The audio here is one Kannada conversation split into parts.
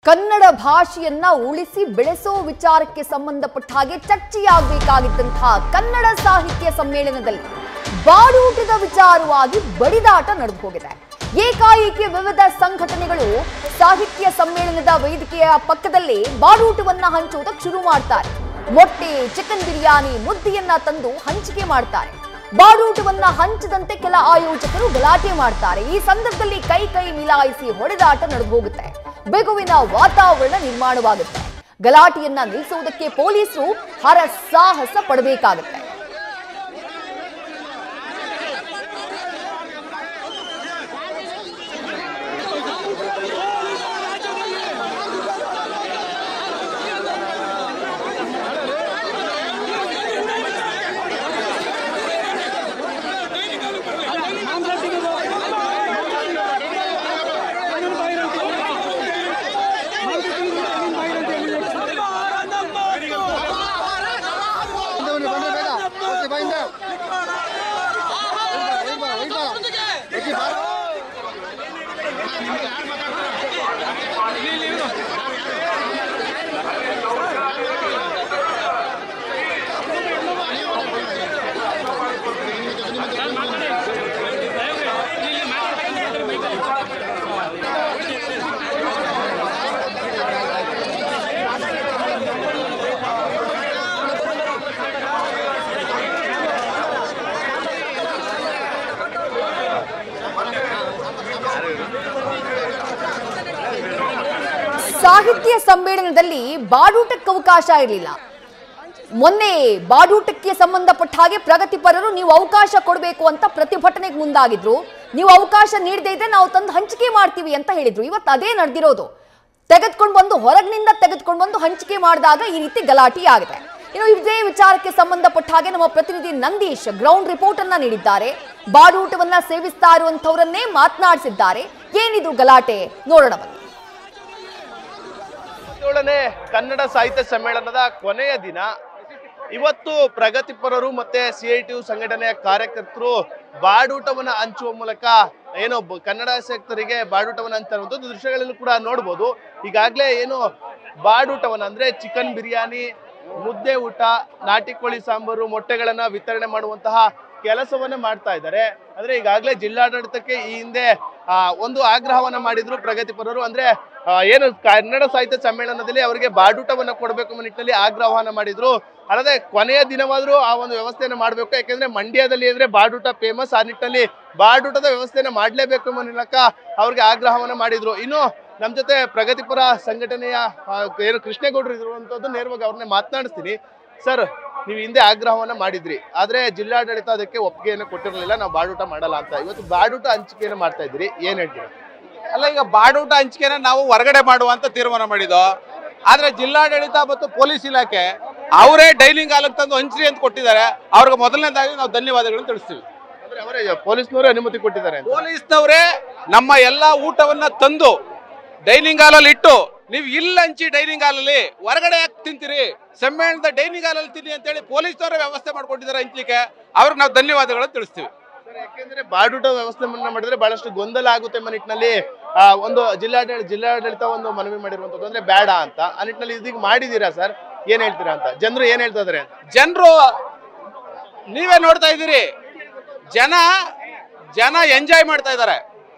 ಕನ್ನಡ ಭಾಷೆಯನ್ನ ಉಳಿಸಿ ಬೆಳೆಸೋ ವಿಚಾರಕ್ಕೆ ಸಂಬಂಧಪಟ್ಟ ಹಾಗೆ ಚರ್ಚೆಯಾಗಬೇಕಾಗಿದ್ದಂತಹ ಕನ್ನಡ ಸಾಹಿತ್ಯ ಸಮ್ಮೇಳನದಲ್ಲಿ ಬಾಡೂಟದ ವಿಚಾರವಾಗಿ ಬಡಿದಾಟ ನಡೆದು ಹೋಗಿದೆ. ಏಕಾಏಕಿ ವಿವಿಧ ಸಂಘಟನೆಗಳು ಸಾಹಿತ್ಯ ಸಮ್ಮೇಳನದ ವೇದಿಕೆಯ ಪಕ್ಕದಲ್ಲಿ ಬಾಡೂಟವನ್ನ ಹಂಚುವುದಕ್ಕೆ ಶುರು ಮಾಡ್ತಾರೆ. ಮೊಟ್ಟೆ, ಚಿಕನ್ ಬಿರಿಯಾನಿ, ಮುದ್ದೆಯನ್ನ ತಂದು ಹಂಚಿಕೆ ಮಾಡ್ತಾರೆ. ಬಾಡೂಟವನ್ನ ಹಂಚದಂತೆ ಕೆಲ ಆಯೋಜಕರು ಗಲಾಟೆ ಮಾಡ್ತಾರೆ. ಈ ಸಂದರ್ಭದಲ್ಲಿ ಕೈ ಮಿಲಾಯಿಸಿ ಹೊಡೆದಾಟ ನಡೆದು ಹೋಗುತ್ತೆ. ಬೆಗುವಿನ ವಾತಾವರಣ ನಿರ್ಮಾಣವಾಗುತ್ತೆ. ಗಲಾಟೆಯನ್ನ ನಿಲ್ಲಿಸುವುದಕ್ಕೆ ಪೊಲೀಸರು ಹರಸಾಹಸ ಪಡಬೇಕಾಗುತ್ತೆ. ಸಾಹಿತ್ಯ ಸಮ್ಮೇಳನದಲ್ಲಿ ಬಾಡೂಟಕ್ಕೆ ಅವಕಾಶ ಇರಲಿಲ್ಲ. ಮೊನ್ನೆ ಬಾಡೂಟಕ್ಕೆ ಸಂಬಂಧಪಟ್ಟ ಹಾಗೆ ಪ್ರಗತಿಪರರು ನೀವು ಅವಕಾಶ ಕೊಡಬೇಕು ಅಂತ ಪ್ರತಿಭಟನೆಗೆ ಮುಂದಾಗಿದ್ರು. ನೀವು ಅವಕಾಶ ನೀಡದೇ ಇದ್ರೆ ನಾವು ತಂದು ಹಂಚಿಕೆ ಮಾಡ್ತೀವಿ ಅಂತ ಹೇಳಿದ್ರು. ಇವತ್ತು ಅದೇ ನಡೆದಿರೋದು. ಹೊರಗಿನಿಂದ ತೆಗೆದುಕೊಂಡು ಬಂದು ಹಂಚಿಕೆ ಮಾಡಿದಾಗ ಈ ರೀತಿ ಗಲಾಟೆ ಆಗಿದೆ. ಇನ್ನು ಇದೇ ವಿಚಾರಕ್ಕೆ ಸಂಬಂಧಪಟ್ಟ ಹಾಗೆ ನಮ್ಮ ಪ್ರತಿನಿಧಿ ನಂದೀಶ್ ಗ್ರೌಂಡ್ ರಿಪೋರ್ಟ್ ಅನ್ನ ನೀಡಿದ್ದಾರೆ. ಬಾಡೂಟವನ್ನ ಸೇವಿಸ್ತಾ ಇರುವಂತವರನ್ನೇ ಮಾತನಾಡಿಸಿದ್ದಾರೆ. ಏನಿದು ಗಲಾಟೆ ನೋಡೋಣ ಬನ್ನಿ. ಕನ್ನಡ ಸಾಹಿತ್ಯ ಸಮ್ಮೇಳನದ ಕೊನೆಯ ದಿನ. ಇವತ್ತು ಪ್ರಗತಿಪರರು ಮತ್ತೆ CITU ಸಂಘಟನೆಯ ಕಾರ್ಯಕರ್ತರು ಬಾಡೂಟವನ್ನ ಹಂಚುವ ಮೂಲಕ ಏನೋ ಕನ್ನಡ ಆಸಕ್ತರಿಗೆ ಬಾಡೂಟವನ್ನ ಹಂಚುವಂಥದ್ದು ದೃಶ್ಯಗಳನ್ನು ಕೂಡ ನೋಡ್ಬೋದು. ಈಗಾಗಲೇ ಏನು ಬಾಡೂಟವನ್ನ ಅಂದ್ರೆ ಚಿಕನ್ ಬಿರಿಯಾನಿ, ಮುದ್ದೆ ಊಟ, ನಾಟಿ ಕೋಳಿ ಸಾಂಬಾರು, ಮೊಟ್ಟೆಗಳನ್ನ ವಿತರಣೆ ಮಾಡುವಂತಹ ಕೆಲಸವನ್ನ ಮಾಡ್ತಾ ಇದ್ದಾರೆ. ಅಂದ್ರೆ ಈಗಾಗಲೇ ಜಿಲ್ಲಾಡಳಿತಕ್ಕೆ ಈ ಹಿಂದೆ ಒಂದು ಆಗ್ರಹವನ್ನ ಮಾಡಿದ್ರು ಪ್ರಗತಿಪರರು. ಅಂದ್ರೆ ಏನು ಕನ್ನಡ ಸಾಹಿತ್ಯ ಸಮ್ಮೇಳನದಲ್ಲಿ ಅವರಿಗೆ ಬಾಡೂಟವನ್ನ ಕೊಡಬೇಕು ಅನ್ನೋ ನಿಟ್ಟಿನಲ್ಲಿ ಆಗ್ರಹವನ್ನ ಮಾಡಿದ್ರು. ಅಲ್ಲದೆ ಕೊನೆಯ ದಿನವಾದ್ರೂ ಆ ಒಂದು ವ್ಯವಸ್ಥೆಯನ್ನು ಮಾಡಬೇಕು. ಯಾಕೆಂದ್ರೆ ಮಂಡ್ಯದಲ್ಲಿ ಅಂದ್ರೆ ಬಾಡೂಟ ಫೇಮಸ್. ಆ ನಿಟ್ಟಿನಲ್ಲಿ ಬಾಡೂಟದ ವ್ಯವಸ್ಥೆಯನ್ನು ಮಾಡಲೇಬೇಕು ಅನ್ನೋ ಮೂಲಕ ಅವ್ರಿಗೆ ಆಗ್ರಹವನ್ನ ಮಾಡಿದ್ರು. ಇನ್ನು ನಮ್ಮ ಜೊತೆ ಪ್ರಗತಿಪರ ಸಂಘಟನೆಯ ಏನು ಕೃಷ್ಣೇಗೌಡರು ಇರುವಂತದ್ದು, ನೇರವಾಗಿ ಅವ್ರನ್ನೇ ಮಾತನಾಡಿಸ್ತೀನಿ. ಸರ್, ನೀವು ಹಿಂದೆ ಆಗ್ರಹವನ್ನ ಮಾಡಿದ್ರಿ, ಆದ್ರೆ ಜಿಲ್ಲಾಡಳಿತ ಅದಕ್ಕೆ ಒಪ್ಪಿಗೆಯನ್ನು ಕೊಟ್ಟಿರಲಿಲ್ಲ, ನಾವು ಬಾಡೂಟ ಮಾಡಲ್ಲ ಅಂತ. ಇವತ್ತು ಬಾಡೂಟ ಹಂಚಿಕೆಯನ್ನು ಮಾಡ್ತಾ ಇದ್ದೀರಿ, ಏನ್ ಹೇಳ್ತೀರಾ? ಅಲ್ಲ, ಈಗ ಬಾಡೂಟ ಹಂಚಿಕೆನ ನಾವು ಹೊರಗಡೆ ಮಾಡುವಂತ ತೀರ್ಮಾನ ಮಾಡಿದ್ದು. ಆದ್ರೆ ಜಿಲ್ಲಾಡಳಿತ ಮತ್ತು ಪೊಲೀಸ್ ಇಲಾಖೆ ಅವರೇ ಡೈನಿಂಗ್ ಹಾಲ್ ತಂದು ಹಂಚ್ರಿ ಅಂತ ಕೊಟ್ಟಿದ್ದಾರೆ. ಅವ್ರಿಗೆ ಮೊದಲನೇದಾಗಿ ನಾವು ಧನ್ಯವಾದಗಳನ್ನು ತಿಳಿಸ್ತೀವಿ. ಅವರೇ ಪೊಲೀಸ್ನವರೇ ಅನುಮತಿ ಕೊಟ್ಟಿದ್ದಾರೆ. ಪೊಲೀಸ್ನವರೇ ನಮ್ಮ ಎಲ್ಲಾ ಊಟವನ್ನ ತಂದು ಡೈನಿಂಗ್ ಹಾಲಲ್ಲಿ ಇಟ್ಟು, ನೀವು ಇಲ್ಲಿ ಹಂಚಿ ಡೈನಿಂಗ್ ಹಾಲಲ್ಲಿ ಹೊರಗಡೆ ಯಾಕೆ ತಿಂತೀರಿ, ಸಮ್ಮೇಳನದ ಡೈನಿಂಗ್ ಹಾಲಲ್ಲಿ ತಿನ್ನಿ ಅಂತೇಳಿ ಪೊಲೀಸ್ನವರೇ ವ್ಯವಸ್ಥೆ ಮಾಡ್ಕೊಟ್ಟಿದ್ದಾರೆ ಹಂಚಲಿಕ್ಕೆ. ಅವ್ರಿಗೆ ನಾವು ಧನ್ಯವಾದಗಳನ್ನು ತಿಳಿಸ್ತೀವಿ. ಯಾಕೆಂದ್ರೆ ಬಾಡೂಟ ವ್ಯವಸ್ಥೆ ಮಾಡಿದ್ರೆ ಬಹಳಷ್ಟು ಗೊಂದಲ ಆಗುತ್ತೆ ಅನ್ನೋ ನಿಟ್ಟಿನಲ್ಲಿ ಒಂದು ಜಿಲ್ಲಾಡಳಿತ ಒಂದು ಮನವಿ ಮಾಡಿರುವಂತದ್ದು, ಅಂದ್ರೆ ಬೇಡ ಅಂತ. ಆ ನಿಟ್ಟಿನಲ್ಲಿ ಇದೀಗ ಮಾಡಿದೀರಾ ಸರ್, ಏನ್ ಹೇಳ್ತೀರಾ ಅಂತ? ಜನರು ಏನ್ ಹೇಳ್ತಾ ಇದಾರೆ? ಜನರು ನೀವೇ ನೋಡ್ತಾ ಇದ್ದೀರಿ, ಜನ ಎಂಜಾಯ್ ಮಾಡ್ತಾ ಇದ್ದಾರೆ.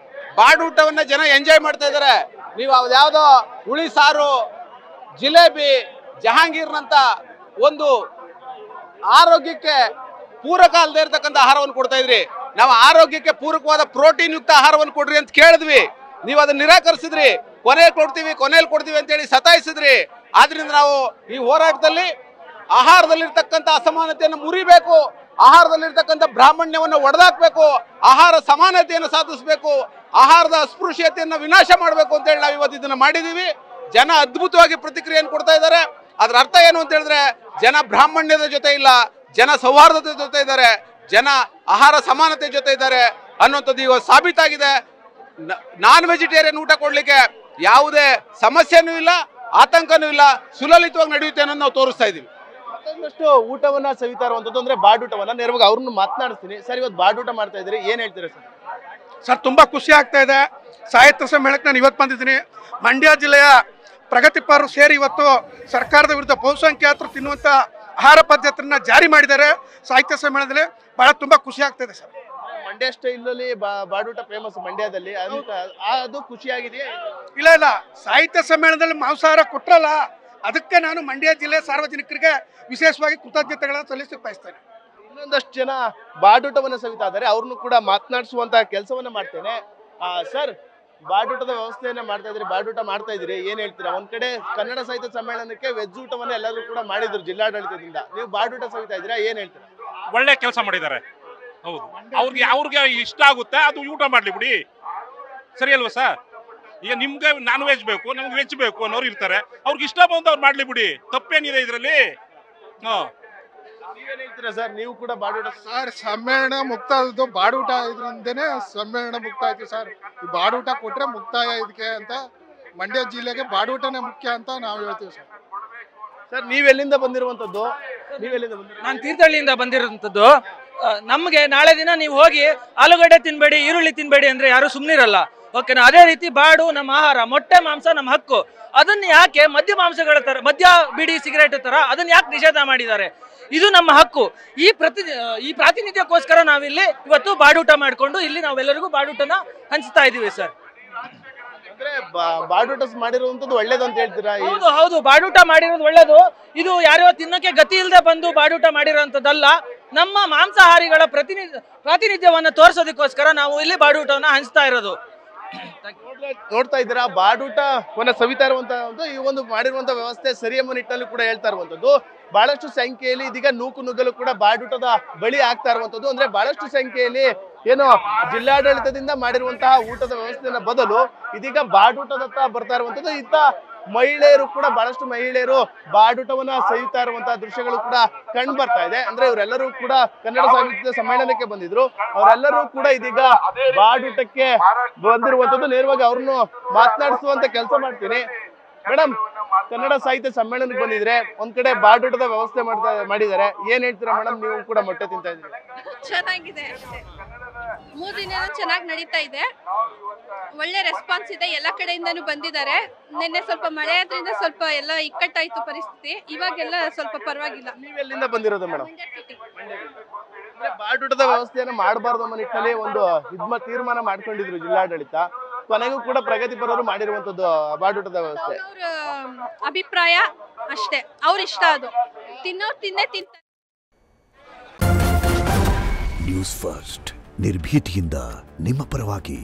ಬಾಡೂಟವನ್ನ ಜನ ಎಂಜಾಯ್ ಮಾಡ್ತಾ ಇದ್ದಾರೆ. ನೀವು ಯಾವ್ದೋ ಹುಳಿ ಸಾರು, ಜಿಲೇಬಿ, ಜಹಾಂಗೀರ್ನಂತ ಒಂದು ಆರೋಗ್ಯಕ್ಕೆ ಪೂರಕ ಅಲ್ಲದೆ ಇರತಕ್ಕಂಥ ಆಹಾರವನ್ನು ಕೊಡ್ತಾ ಇದ್ರಿ. ನಾವು ಆರೋಗ್ಯಕ್ಕೆ ಪೂರಕವಾದ ಪ್ರೋಟೀನ್ ಯುಕ್ತ ಆಹಾರವನ್ನು ಕೊಡ್ರಿ ಅಂತ ಕೇಳಿದ್ವಿ. ನೀವು ಅದನ್ನ ನಿರಾಕರಿಸಿದ್ರಿ. ಕೊನೆಯಲ್ಲಿ ಕೊಡ್ತೀವಿ ಅಂತೇಳಿ ಸತಾಯಿಸಿದ್ರಿ. ಆದ್ರಿಂದ ನಾವು ಈ ಹೋರಾಟದಲ್ಲಿ ಆಹಾರದಲ್ಲಿರ್ತಕ್ಕಂಥ ಅಸಮಾನತೆಯನ್ನು ಮುರಿಬೇಕು, ಆಹಾರದಲ್ಲಿರ್ತಕ್ಕಂಥ ಬ್ರಾಹ್ಮಣ್ಯವನ್ನು ಒಡೆದಾಕ್ಬೇಕು, ಆಹಾರ ಸಮಾನತೆಯನ್ನು ಸಾಧಿಸಬೇಕು, ಆಹಾರದ ಅಸ್ಪೃಶ್ಯತೆಯನ್ನು ವಿನಾಶ ಮಾಡಬೇಕು ಅಂತೇಳಿ ನಾವು ಇವತ್ತು ಇದನ್ನ ಮಾಡಿದೀವಿ. ಜನ ಅದ್ಭುತವಾಗಿ ಪ್ರತಿಕ್ರಿಯೆಯನ್ನು ಕೊಡ್ತಾ ಇದ್ದಾರೆ. ಅದ್ರ ಅರ್ಥ ಏನು ಅಂತ ಹೇಳಿದ್ರೆ, ಜನ ಬ್ರಾಹ್ಮಣ್ಯದ ಜೊತೆ ಇಲ್ಲ, ಜನ ಸೌಹಾರ್ದತೆ ಜೊತೆ ಇದ್ದಾರೆ, ಜನ ಆಹಾರ ಸಮಾನತೆ ಜೊತೆ ಇದ್ದಾರೆ ಅನ್ನುವಂಥದ್ದು ಇವತ್ತು ಸಾಬೀತಾಗಿದೆ. ನಾನ್ ವೆಜಿಟೇರಿಯನ್ ಊಟ ಕೊಡ್ಲಿಕ್ಕೆ ಯಾವುದೇ ಸಮಸ್ಯೆನೂ ಇಲ್ಲ, ಆತಂಕನೂ ಇಲ್ಲ, ಸುಲಲಿತವಾಗಿ ನಡೆಯುತ್ತೆ ಅನ್ನೋದು ನಾವು ತೋರಿಸ್ತಾ ಇದೀವಿ. ಮತ್ತೊಂದಷ್ಟು ಊಟವನ್ನ ಸವಿತಾ ಇರುವಂತದ್ದು ಅಂದ್ರೆ ಬಾಡೂಟವನ್ನ. ನೇರವಾಗಿ ಅವ್ರನ್ನ ಮಾತನಾಡಿಸ್ತೀನಿ. ಸರ್, ಇವತ್ತು ಬಾಡೂಟ ಮಾಡ್ತಾ ಇದ್ದೀರಿ, ಏನ್ ಹೇಳ್ತೀರಾ ಸರ್? ಸರ್, ತುಂಬಾ ಖುಷಿ ಆಗ್ತಾ ಇದೆ. ಸಾಹಿತ್ಯ ಸಮ್ಮೇಳನಕ್ಕೆ ನಾನು ಇವತ್ತು ಬಂದಿದ್ದೀನಿ. ಮಂಡ್ಯ ಜಿಲ್ಲೆಯ ಪ್ರಗತಿಪರರು ಸೇರಿ ಇವತ್ತು ಸರ್ಕಾರದ ವಿರುದ್ಧ ಬಹುಸಂಖ್ಯಾತರು ತಿನ್ನುವಂಥ ಆಹಾರ ಪದ್ಧತಿಯನ್ನ ಜಾರಿ ಮಾಡಿದ್ದಾರೆ ಸಾಹಿತ್ಯ ಸಮ್ಮೇಳನದಲ್ಲಿ. ಬಹಳ ತುಂಬ ಖುಷಿ ಆಗ್ತದೆ ಸರ್. ಮಂಡ್ಯ ಸ್ಟೈಲಲ್ಲಿ ಬಾಡೂಟ ಫೇಮಸ್ ಮಂಡ್ಯದಲ್ಲಿ, ಅದು ಖುಷಿಯಾಗಿದೆಯಾ? ಇಲ್ಲ, ಸಾಹಿತ್ಯ ಸಮ್ಮೇಳನದಲ್ಲಿ ಮಾಂಸಾಹಾರ ಕೊಟ್ಟರಲ್ಲ, ಅದಕ್ಕೆ ನಾನು ಮಂಡ್ಯ ಜಿಲ್ಲೆ ಸಾರ್ವಜನಿಕರಿಗೆ ವಿಶೇಷವಾಗಿ ಕೃತಜ್ಞತೆಗಳನ್ನು ಸಲ್ಲಿಸಕ್ಕೆ ಬಯಸ್ತೇನೆ. ಇನ್ನೊಂದಷ್ಟು ಜನ ಬಾಡೂಟವನ್ನು ಸವಿತಾ ಇದ್ದಾರೆ, ಅವ್ರನ್ನು ಕೂಡ ಮಾತನಾಡಿಸುವಂತಹ ಕೆಲಸವನ್ನ ಮಾಡ್ತೇನೆ. ಸರ್, ಬಾಡೂಟದ ವ್ಯವಸ್ಥೆಯನ್ನ ಮಾಡ್ತಾ ಇದ್ರಿ, ಬಾಡೂಟ ಮಾಡ್ತಾ ಇದ್ರಿ, ಏನ್ ಹೇಳ್ತೀರಾ? ಒಂದ್ ಕಡೆ ಕನ್ನಡ ಸಾಹಿತ್ಯ ಸಮ್ಮೇಳನಕ್ಕೆ ವೆಜ್ ಊಟವನ್ನ ಎಲ್ಲರೂ ಕೂಡ ಮಾಡಿದ್ರು ಜಿಲ್ಲಾಡಳಿತದಿಂದ, ನೀವು ಬಾಡೂಟ ಸವಿತಾ ಇದ್ದೀರಾ, ಏನ್ ಹೇಳ್ತೀರಾ? ಒಳ್ಳೆ ಕೆಲಸ ಮಾಡಿದ್ದಾರೆ. ಹೌದು, ಅವ್ರಿಗೆ ಇಷ್ಟ ಆಗುತ್ತೆ ಅದು ಊಟ ಮಾಡ್ಲಿ ಬಿಡಿ, ಸರಿ ಅಲ್ವಾ ಸರ್? ಈಗ ನಿಮ್ಗೆ ನಾನ್ ವೆಜ್ ಬೇಕು, ನಮ್ಗೆ ವೆಜ್ ಬೇಕು ಅನ್ನೋರು ಇರ್ತಾರೆ, ಅವ್ರಿಗೆ ಇಷ್ಟ ಬಂದು ಅವ್ರು ಮಾಡ್ಲಿ ಬಿಡಿ, ತಪ್ಪೇನಿದೆ ಇದ್ರಲ್ಲಿ. ನೀವೇನ್ ಹೇಳ್ತೀರಾ ಸರ್? ನೀವು ಕೂಡ ಬಾಡೂಟ? ಸರ್, ಸಮ್ಮೇಳನ ಮುಕ್ತಾಯದ್ದು ಬಾಡೂಟ ಇದರಿಂದನೇ ಸಮ್ಮೇಳನ ಮುಕ್ತ ಆಯ್ತು ಸರ್. ಈ ಬಾಡೂಟ ಕೊಟ್ರೆ ಮುಕ್ತಾಯ ಇದಕ್ಕೆ ಅಂತ ಮಂಡ್ಯ ಜಿಲ್ಲೆಗೆ ಬಾಡೂಟನೇ ಮುಖ್ಯ ಅಂತ ನಾವು ಹೇಳ್ತೀವಿ ಸರ್. ಸರ್, ನೀವೆಲ್ಲಿಂದ ಬಂದಿರುವಂತದ್ದು? ನಾನು ತೀರ್ಥಹಳ್ಳಿಯಿಂದ ಬಂದಿರುವಂತದ್ದು. ನಮ್ಗೆ ನಾಳೆ ದಿನ ನೀವು ಹೋಗಿ ಆಲೂಗಡ್ಡೆ ತಿನ್ಬೇಡಿ, ಈರುಳ್ಳಿ ತಿನ್ಬೇಡಿ ಅಂದ್ರೆ ಯಾರು ಸುಮ್ನಿರಲ್ಲ. ಓಕೆನಾ? ಅದೇ ರೀತಿ ಬಾಡು ನಮ್ಮ ಆಹಾರ, ಮೊಟ್ಟೆ ಮಾಂಸ ನಮ್ಮ ಹಕ್ಕು. ಅದನ್ನ ಯಾಕೆ ಮದ್ಯ ಮಾಂಸಗಳ ತರ, ಮದ್ಯ ಬಿಡಿ ಸಿಗರೇಟ್ ತರ ಅದನ್ನ ಯಾಕೆ ನಿಷೇಧ ಮಾಡಿದ್ದಾರೆ? ಇದು ನಮ್ಮ ಹಕ್ಕು. ಈ ಪ್ರಾತಿನಿಧ್ಯಕ್ಕೋಸ್ಕರ ನಾವಿಲ್ಲಿ ಇವತ್ತು ಬಾಡೂಟ ಮಾಡಿಕೊಂಡು ಇಲ್ಲಿ ನಾವೆಲ್ಲರಿಗೂ ಬಾಡೂಟನ ಹಂಚ್ತಾ ಇದೀವಿ ಸರ್. ಅಂದ್ರೆ ಬಾಡೂಟ ಮಾಡಿರುವಂತದ್ದು ಒಳ್ಳೇದು ಅಂತ ಹೇಳ್ತೀರಾ? ಹೌದು, ಬಾಡೂಟ ಮಾಡಿರೋದು ಒಳ್ಳೇದು. ಇದು ಯಾರೋ ತಿನ್ನಕ್ಕೆ ಗತಿ ಇಲ್ಲದೆ ಬಂದು ಬಾಡೂಟ ಮಾಡಿರೋಂಥದ್ದಲ್ಲ. ನಮ್ಮ ಮಾಂಸಾಹಾರಿಗಳ ಪ್ರಾತಿನಿಧ್ಯವನ್ನ ತೋರಿಸೋದಕ್ಕೋಸ್ಕರ ನಾವು ಇಲ್ಲಿ ಬಾಡೂಟವನ್ನ ಹಂಚ್ತಾ ಇರೋದು. ನೋಡ್ತಾ ಇದ್ದೀರಾ, ಬಾಡೂಟವನ್ನ ಸವಿತಾ ಇರುವಂತಹ ಈ ಒಂದು ಮಾಡಿರುವಂತಹ ವ್ಯವಸ್ಥೆ ಸರಿ ಎಂಬ ನಿಟ್ಟಿನಲ್ಲಿ ಕೂಡ ಹೇಳ್ತಾ ಇರುವಂತದ್ದು. ಬಹಳಷ್ಟು ಸಂಖ್ಯೆಯಲ್ಲಿ ಇದೀಗ ನೂಕು ನುಗ್ಗಲು ಕೂಡ ಬಾಡೂಟದ ಬಳಿ ಆಗ್ತಾ ಇರುವಂತದ್ದು. ಅಂದ್ರೆ ಬಹಳಷ್ಟು ಸಂಖ್ಯೆಯಲ್ಲಿ ಏನು ಜಿಲ್ಲಾಡಳಿತದಿಂದ ಮಾಡಿರುವಂತಹ ಊಟದ ವ್ಯವಸ್ಥೆಯ ಬದಲು ಇದೀಗ ಬಾಡೂಟದತ್ತ ಬರ್ತಾ ಇರುವಂತದ್ದು. ಇತ್ತ ಮಹಿಳೆಯರು ಕೂಡ, ಬಹಳಷ್ಟು ಮಹಿಳೆಯರು ಬಾಡೂಟವನ್ನ ಸವಿತಾ ಇರುವಂತಹ ದೃಶ್ಯಗಳು ಕೂಡ ಕಂಡು ಬರ್ತಾ ಇದೆ. ಅಂದ್ರೆ ಇವರೆಲ್ಲರೂ ಕೂಡ ಕನ್ನಡ ಸಾಹಿತ್ಯ ಸಮ್ಮೇಳನಕ್ಕೆ ಬಂದಿದ್ರು, ಅವರೆಲ್ಲರೂ ಕೂಡ ಇದೀಗ ಬಾಡೂಟಕ್ಕೆ ಬಂದಿರುವಂತದ್ದು. ನೇರವಾಗಿ ಅವ್ರನ್ನು ಮಾತನಾಡಿಸುವಂತ ಕೆಲಸ ಮಾಡ್ತೀನಿ. ಮೇಡಮ್, ಕನ್ನಡ ಸಾಹಿತ್ಯ ಸಮ್ಮೇಳನಕ್ಕೆ ಬಂದಿದ್ರೆ ಒಂದ್ ಕಡೆ ಬಾಡೂಟದ ವ್ಯವಸ್ಥೆ ಮಾಡಿದ್ದಾರೆ, ಏನ್ ಹೇಳ್ತೀರಾ ಮೇಡಮ್? ನೀವು ಕೂಡ ಮೊಟ್ಟೆ ತಿಂತಾ ಇದ್ದೀರಿ. ಚೆನ್ನಾಗಿದೆ, 3 ದಿನ ಚೆನ್ನಾಗಿ ನಡೀತಾ ಇದೆ, ಒಳ್ಳೆ ರೆಸ್ಪಾನ್ಸ್ ಇದೆ, ಎಲ್ಲ ಕಡೆಯಿಂದನೂ ಬಂದಿದ್ದಾರೆ. ನಿನ್ನೆ ಸ್ವಲ್ಪ ಮಳೆ ಆದ್ರಿಂದ ಸ್ವಲ್ಪ ಎಲ್ಲ ಇಕ್ಕಟ್ಟಾಯ್ತು ಪರಿಸ್ಥಿತಿ, ಇವಾಗೆಲ್ಲ ಸ್ವಲ್ಪ ಪರವಾಗಿಲ್ಲ. ನೀವೆಲ್ಲಿಂದ ಬಂದಿರೋದು ಮೇಡಮ್? ಅಂದ್ರೆ ಬಾಡೂಟದ ವ್ಯವಸ್ಥೆಯನ್ನ ಮಾಡಬಾರ್ದು ಅನ್ನೋ ನಿಟ್ಟಿನಲ್ಲಿ ಒಂದು ತೀರ್ಮಾನ ಮಾಡ್ಕೊಂಡಿದ್ರು ಜಿಲ್ಲಾಡಳಿತ. ಕೊನೆಗೂ ಕೂಡ ಪ್ರಗತಿಪರರು ಮಾಡಿರುವಂತದ್ದು ಬಾಡೂಟದ ವ್ಯವಸ್ಥೆ. ಅವ್ರ ಅಭಿಪ್ರಾಯ ಅಷ್ಟೇ, ಅವ್ರ ಇಷ್ಟ, ಅದು ತಿನ್ನೋರು ತಿಂತಾರೆ. ನ್ಯೂಸ್ ಫಸ್ಟ್, ನಿರ್ಭೀತಿಯಿಂದ ನಿಮ್ಮ ಪರವಾಗಿ.